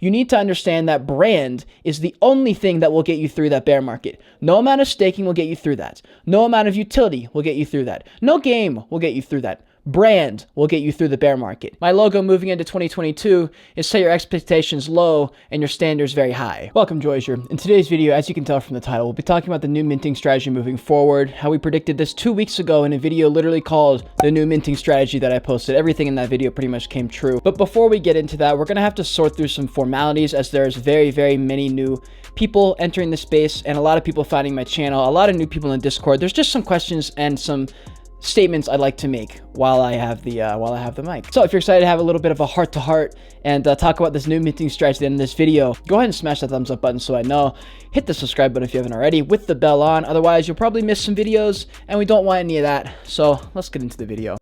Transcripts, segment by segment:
You need to understand that brand is the only thing that will get you through that bear market. No amount of staking will get you through that. No amount of utility will get you through that. No game will get you through that. Brand will get you through the bear market. My logo moving into 2022 is set your expectations low and your standards very high. Welcome, Joyage. In today's video, as you can tell from the title, we'll be talking about the new minting strategy moving forward, how we predicted this 2 weeks ago in a video literally called the new minting strategy that I posted. Everything in that video pretty much came true. But before we get into that, we're going to have to sort through some formalities as there's very many new people entering the space and a lot of people finding my channel, a lot of new people in Discord. There's just some questions and some statements I'd like to make while I have the mic. So if you're excited to have a little bit of a heart-to-heart and talk about this new minting strategy in this video, go ahead and smash that thumbs up button so I know. Hit the subscribe button if you haven't already with the bell on. Otherwise, you'll probably miss some videos and we don't want any of that. So let's get into the video.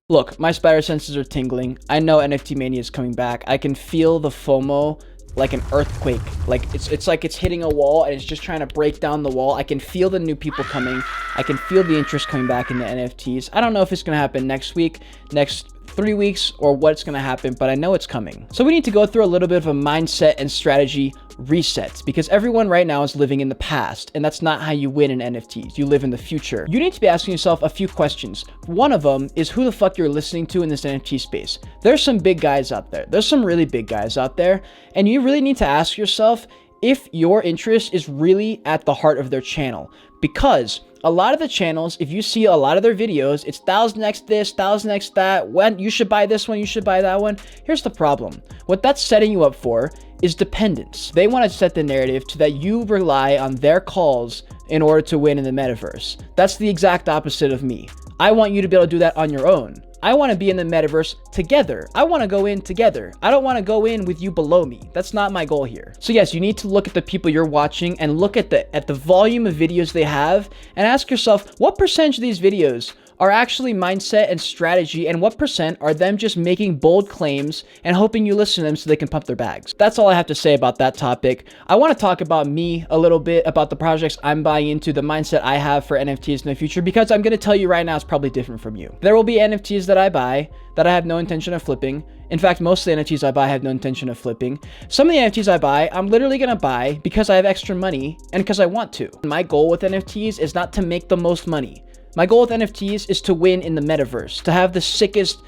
Look, my spider senses are tingling. I know NFT mania is coming back. I can feel the FOMO like an earthquake. Like it's like it's hitting a wall and it's just trying to break down the wall. I can feel the new people coming. I can feel the interest coming back in the NFTs. I don't know if it's going to happen next week, next 3 weeks, or what's going to happen, but I know it's coming. So we need to go through a little bit of a mindset and strategy reset because everyone right now is living in the past, and that's not how you win in NFTs. You live in the future. You need to be asking yourself a few questions. One of them is who the fuck you're listening to in this NFT space. There's some big guys out there. There's some really big guys out there, and you really need to ask yourself if your interest is really at the heart of their channel. Because a lot of the channels, if you see a lot of their videos, it's 1000x this, 1000x that, when you should buy this one, you should buy that one. Here's the problem. What that's setting you up for is dependence. They want to set the narrative to that you rely on their calls in order to win in the metaverse. That's the exact opposite of me. I want you to be able to do that on your own. I want to be in the metaverse together. I want to go in together. I don't want to go in with you below me. That's not my goal here. So yes, you need to look at the people you're watching and look at the volume of videos they have and ask yourself, what percentage of these videos are actually mindset and strategy, and what percent are them just making bold claims and hoping you listen to them so they can pump their bags? That's all I have to say about that topic. I want to talk about me a little bit, about the projects I'm buying into, the mindset I have for NFTs in the future, because I'm going to tell you right now it's probably different from you. There will be NFTs that I buy that I have no intention of flipping. In fact, most of the NFTs I buy have no intention of flipping. Some of the NFTs I buy, I'm literally going to buy because I have extra money and because I want to. My goal with NFTs is not to make the most money. My goal with NFTs is to win in the metaverse, to have the sickest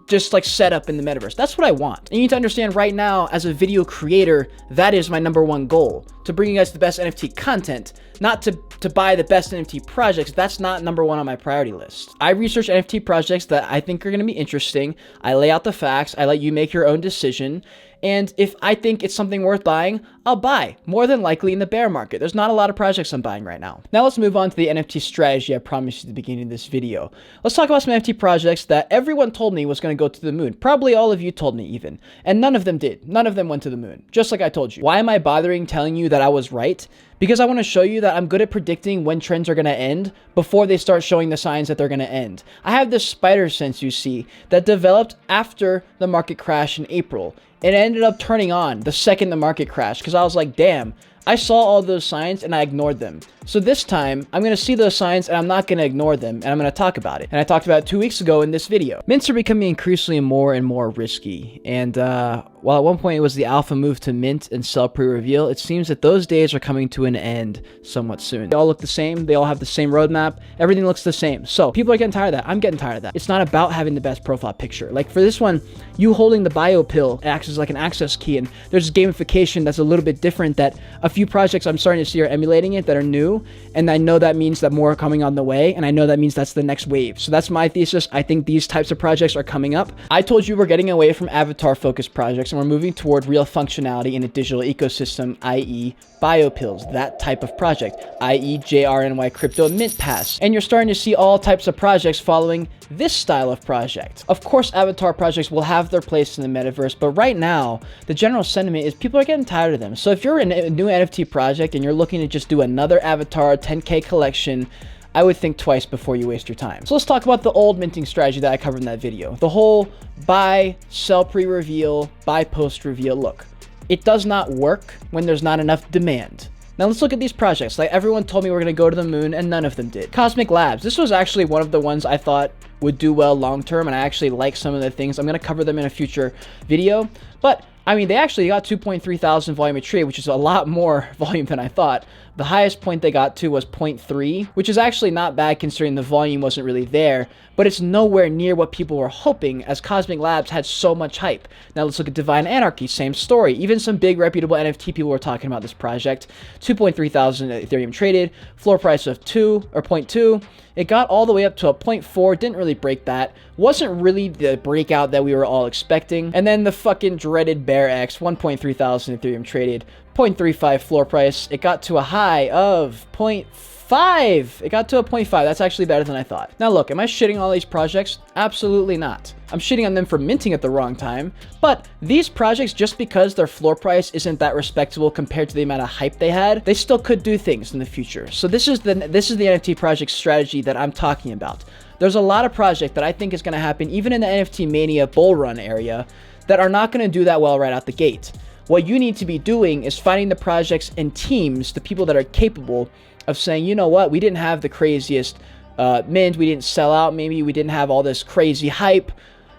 just like setup in the metaverse. That's what I want. And you need to understand right now, as a video creator, that is my #1 goal, to bring you guys the best NFT content, not to buy the best NFT projects. That's not #1 on my priority list. I research NFT projects that I think are going to be interesting. I lay out the facts. I let you make your own decision. And if I think it's something worth buying, I'll buy, more than likely in the bear market. There's not a lot of projects I'm buying right now. Now let's move on to the NFT strategy I promised you at the beginning of this video. Let's talk about some NFT projects that everyone told me was going to go to the moon. Probably all of you told me even. And none of them did. None of them went to the moon, just like I told you. Why am I bothering telling you that I was right? Because I want to show you that I'm good at predicting when trends are going to end before they start showing the signs that they're going to end. I have this spider sense, you see, that developed after the market crash in April. It ended up turning on the second the market crashed because I was like, damn, I saw all those signs and I ignored them. So this time, I'm going to see those signs and I'm not going to ignore them, and I'm going to talk about it. And I talked about it 2 weeks ago in this video. Mints are becoming increasingly more and more risky. And while at one point it was the alpha move to mint and sell pre-reveal, it seems that those days are coming to an end somewhat soon. They all look the same. They all have the same roadmap. Everything looks the same. So people are getting tired of that. I'm getting tired of that. It's not about having the best profile picture. Like for this one, you holding the bio pill acts as like an access key, and there's gamification that's a little bit different that a few projects I'm starting to see are emulating it that are new. And I know that means that more are coming on the way, and I know that means that's the next wave. So that's my thesis. I think these types of projects are coming up. I told you we're getting away from avatar-focused projects, and we're moving toward real functionality in a digital ecosystem, i.e. biopills, that type of project, i.e. JRNY crypto mint pass. And you're starting to see all types of projects following this style of project. Of course, avatar projects will have their place in the metaverse, but right now, the general sentiment is people are getting tired of them. So if you're a new NFT project and you're looking to just do another avatar 10K collection, I would think twice before you waste your time. So let's talk about the old minting strategy that I covered in that video. The whole buy, sell pre-reveal, buy post-reveal. Look, it does not work when there's not enough demand. Now let's look at these projects. Like, everyone told me we're gonna go to the moon, and none of them did. Cosmic Labs. This was actually one of the ones I thought would do well long term, and I actually like some of the things. I'm gonna cover them in a future video. But I mean, they actually got 2.3 thousand volumetry, which is a lot more volume than I thought. The highest point they got to was 0.3, which is actually not bad considering the volume wasn't really there, but it's nowhere near what people were hoping, as Cosmic Labs had so much hype. Now let's look at Divine Anarchy, same story. Even some big reputable NFT people were talking about this project. 2.3 thousand Ethereum traded, floor price of 0.2. It got all the way up to a 0.4, didn't really break that. Wasn't really the breakout that we were all expecting. And then the fucking dreaded Bear X, 1.3 thousand Ethereum traded, 0.35 floor price. It got to a high of 0.5. It got to a 0.5. That's actually better than I thought. Now look, am I shitting on all these projects? Absolutely not. I'm shitting on them for minting at the wrong time, but these projects, just because their floor price isn't that respectable compared to the amount of hype they had, they still could do things in the future. So this is the NFT project strategy that I'm talking about. There's a lot of projects that I think is going to happen even in the NFT mania bull run area that are not going to do that well right out the gate. What you need to be doing is finding the projects and teams, the people that are capable of saying, you know what, we didn't have the craziest mint, we didn't sell out, maybe we didn't have all this crazy hype,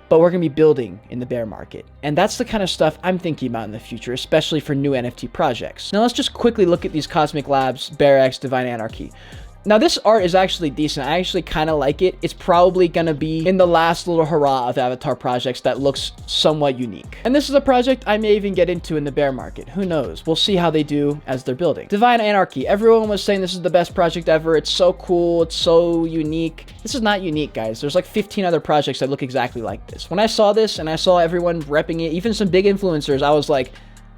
but we're going to be building in the bear market. And that's the kind of stuff I'm thinking about in the future, especially for new NFT projects. Now let's just quickly look at these Cosmic Labs, Bear X, Divine Anarchy. Now this art is actually decent. I actually kind of like it. It's probably going to be in the last little hurrah of avatar projects that looks somewhat unique. And this is a project I may even get into in the bear market. Who knows? We'll see how they do as they're building. Divine Anarchy. Everyone was saying this is the best project ever. It's so cool. It's so unique. This is not unique, guys. There's like 15 other projects that look exactly like this. When I saw this and I saw everyone repping it, even some big influencers, I was like,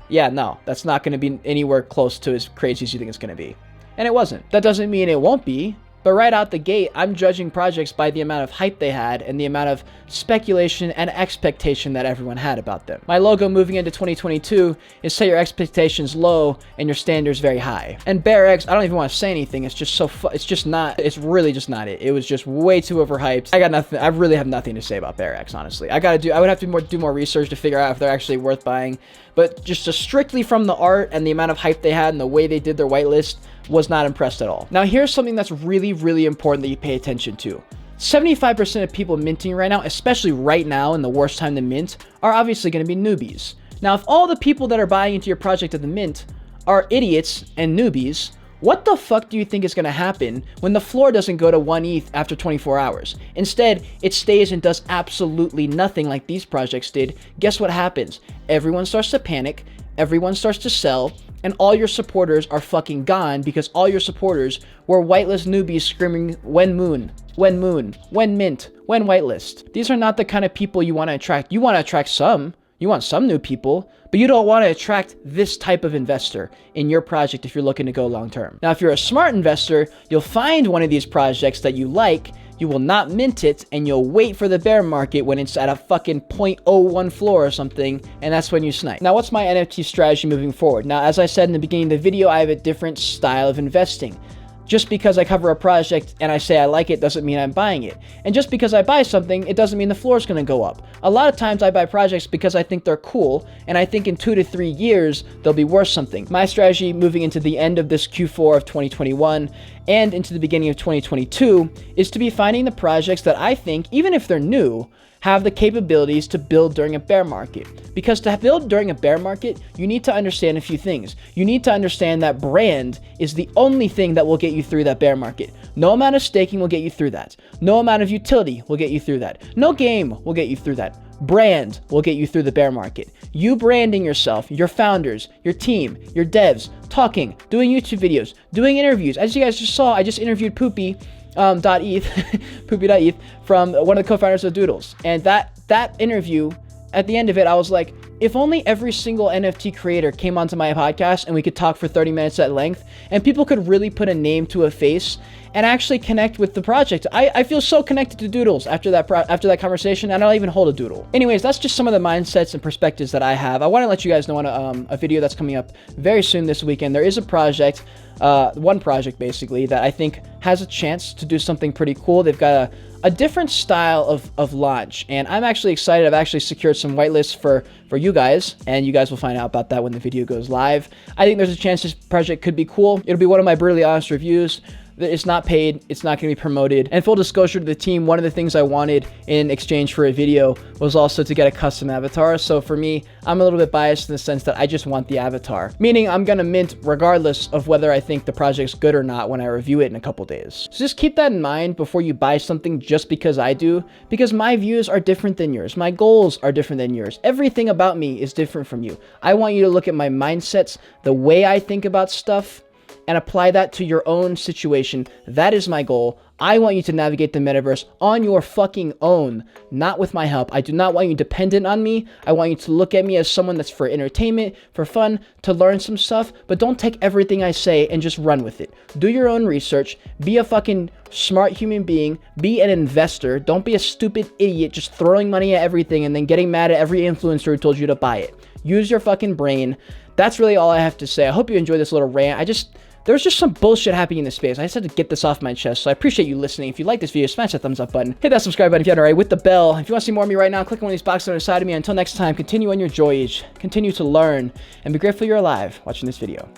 yeah, no, that's not going to be anywhere close to as crazy as you think it's going to be. And it wasn't. That doesn't mean it won't be, but right out the gate, I'm judging projects by the amount of hype they had and the amount of speculation and expectation that everyone had about them. My logo moving into 2022 is set your expectations low and your standards very high. And Bear X, I don't even want to say anything. It's just so it's really just not it. It was just way too overhyped. I really have nothing to say about Bear X, honestly. I would have to do more research to figure out if they're actually worth buying. But just strictly from the art and the amount of hype they had and the way they did their whitelist, was not impressed at all. Now here's something that's really, really important that you pay attention to. 75% of people minting right now, especially right now in the worst time to mint, are obviously going to be newbies. Now if all the people that are buying into your project at the mint are idiots and newbies, what the fuck do you think is going to happen when the floor doesn't go to 1 ETH after 24 hours? Instead, it stays and does absolutely nothing like these projects did. Guess what happens? Everyone starts to panic, everyone starts to sell, and all your supporters are fucking gone because all your supporters were whitelist newbies screaming, when moon, when moon, when mint, when whitelist. These are not the kind of people you want to attract. You want to attract some. You want some new people, but you don't want to attract this type of investor in your project if you're looking to go long term. Now, if you're a smart investor, you'll find one of these projects that you like, you will not mint it, and you'll wait for the bear market when it's at a fucking 0.01 floor or something, and that's when you snipe. Now, what's my NFT strategy moving forward? Now, as I said in the beginning of the video, I have a different style of investing. Just because I cover a project and I say I like it doesn't mean I'm buying it. And just because I buy something, it doesn't mean the floor is going to go up. A lot of times I buy projects because I think they're cool, and I think in 2 to 3 years, they'll be worth something. My strategy moving into the end of this Q4 of 2021 and into the beginning of 2022 is to be finding the projects that I think, even if they're new, have the capabilities to build during a bear market. Because to build during a bear market, you need to understand a few things. You need to understand that brand is the only thing that will get you through that bear market. No amount of staking will get you through that. No amount of utility will get you through that. No game will get you through that. Brand will get you through the bear market. You branding yourself, your founders, your team, your devs, talking, doing YouTube videos, doing interviews. As you guys just saw, I just interviewed Poopy. Poopy.eth from one of the co-founders of Doodles, and that interview, at the end of it, I was like, if only every single NFT creator came onto my podcast and we could talk for 30 minutes at length, and people could really put a name to a face and actually connect with the project. I feel so connected to doodles after that conversation, and I'll even hold a doodle. Anyways, that's just some of the mindsets and perspectives that I have. I want to let you guys know on a video that's coming up very soon this weekend. There is a project, one project basically, that I think has a chance to do something pretty cool. They've got a different style of launch, and I'm actually excited. I've actually secured some whitelists for you guys, and you guys will find out about that when the video goes live. I think there's a chance this project could be cool. It'll be one of my brutally honest reviews. It's not paid, it's not going to be promoted. And full disclosure to the team, one of the things I wanted in exchange for a video was also to get a custom avatar. So for me, I'm a little bit biased in the sense that I just want the avatar, meaning I'm going to mint regardless of whether I think the project's good or not when I review it in a couple days. So just keep that in mind before you buy something just because I do, because my views are different than yours. My goals are different than yours. Everything about me is different from you. I want you to look at my mindsets, the way I think about stuff, and apply that to your own situation. That is my goal. I want you to navigate the metaverse on your fucking own, not with my help. I do not want you dependent on me. I want you to look at me as someone that's for entertainment, for fun, to learn some stuff, but don't take everything I say and just run with it. Do your own research. Be a fucking smart human being. Be an investor. Don't be a stupid idiot just throwing money at everything and then getting mad at every influencer who told you to buy it. Use your fucking brain. That's really all I have to say. I hope you enjoyed this little rant. There's just some bullshit happening in this space. I just had to get this off my chest, so I appreciate you listening. If you like this video, smash that thumbs up button. Hit that subscribe button if you haven't already, with the bell. If you want to see more of me right now, click on one of these boxes on the side of me. Until next time, continue on your Joyage, continue to learn, and be grateful you're alive watching this video.